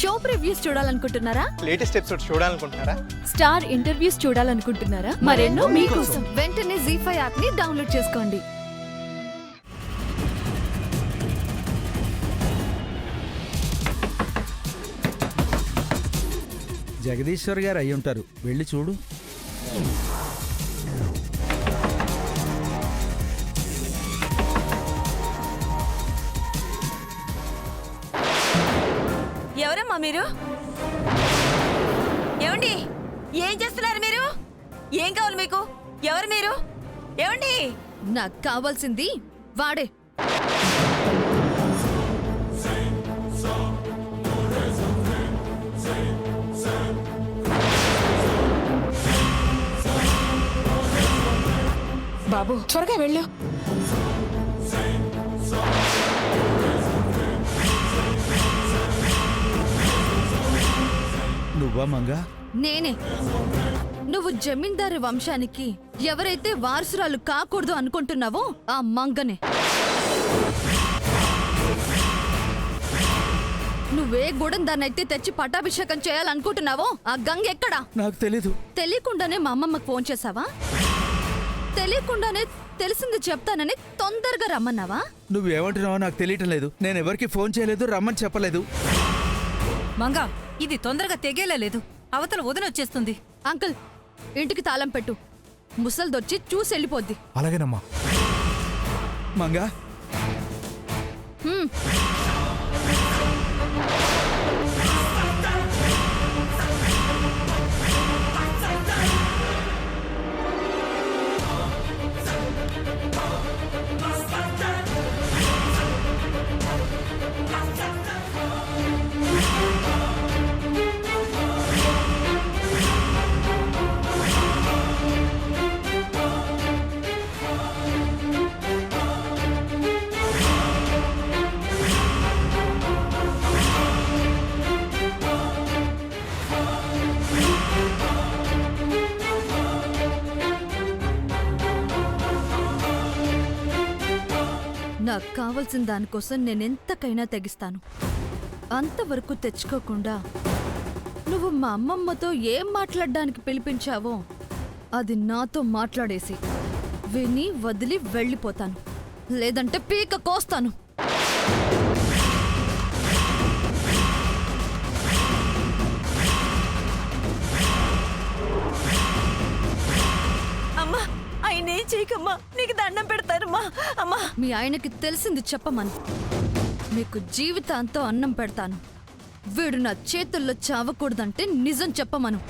Show previews చూడాలనుకుంటున్నారా? Latest episode చూడాలనుకుంటున్నారా? Star interviews చూడాలనుకుంటున్నారా? మరెన్నో మీకోసం వెంటనే ZEE5 యాప్ ని డౌన్లోడ్ చేసుకోండి. జగదీశ్వర్ గారు అయి ఉంటారు, వెళ్ళి చూడు. ఎవరమ్మా మీరు? ఏమండి, ఏం చేస్తున్నారు మీరు? ఏం కావాలి మీకు? ఎవరు మీరు? ఏమండి? నాకు కావాల్సింది వాడే. బాబు త్వరగా వెళ్ళు. నువ్వా మంగా? నేనే. నువ్వు జమీందారు వంశానికి ఎవరైతే వారసురాలు కాకూడదు అనుకుంటున్నావో ఆ మంగనే. నువ్వే గుడందాన్నైతే తెచ్చి పట్టాభిషేకం చేయాలనుకుంటున్నావో ఆ గంగ ఎక్కడా? నాకు తెలీదు. తెలియకుండానే మా అమ్మమ్మకు ఫోన్ చేసావా? తెలియకుండానే తెలిసింది చెప్తానని తొందరగా రమ్మన్నావా? నువ్వేమంటున్నావో నాకు తెలియటం లేదు. నేను ఎవరికి ఫోన్ చేయలేదు, రమ్మని చెప్పలేదు. మంగా, ఇది తొందరగా తెగేలేదు. అవతల వదినొచ్చేస్తుంది. అంకుల్, ఇంటికి తాళం పెట్టు. ముసల్దొచ్చి చూసి వెళ్ళిపోద్ది. అలాగేనమ్మా. మంగా, హ్మ్. నాకు కావలసిన దానికోసం నేనెంతకైనా తెగిస్తాను. అంతవరకు తెచ్చుకోకుండా నువ్వు మా అమ్మమ్మతో ఏం మాట్లాడడానికి పిలిపించావో అది నాతో మాట్లాడేసి విని వదిలి వెళ్ళిపోతాను. లేదంటే పీక కోస్తాను. అమ్మా, ఆయనేం చేయకమ్మా, నీకు దండం పెడతారమ్మా. అమ్మా, మీ ఆయనకి తెలిసింది చెప్పమను. మీకు జీవితాంతం అన్నం పెడతాను. వీడు నా చేతుల్లో చావకూడదంటే నిజం చెప్పమను.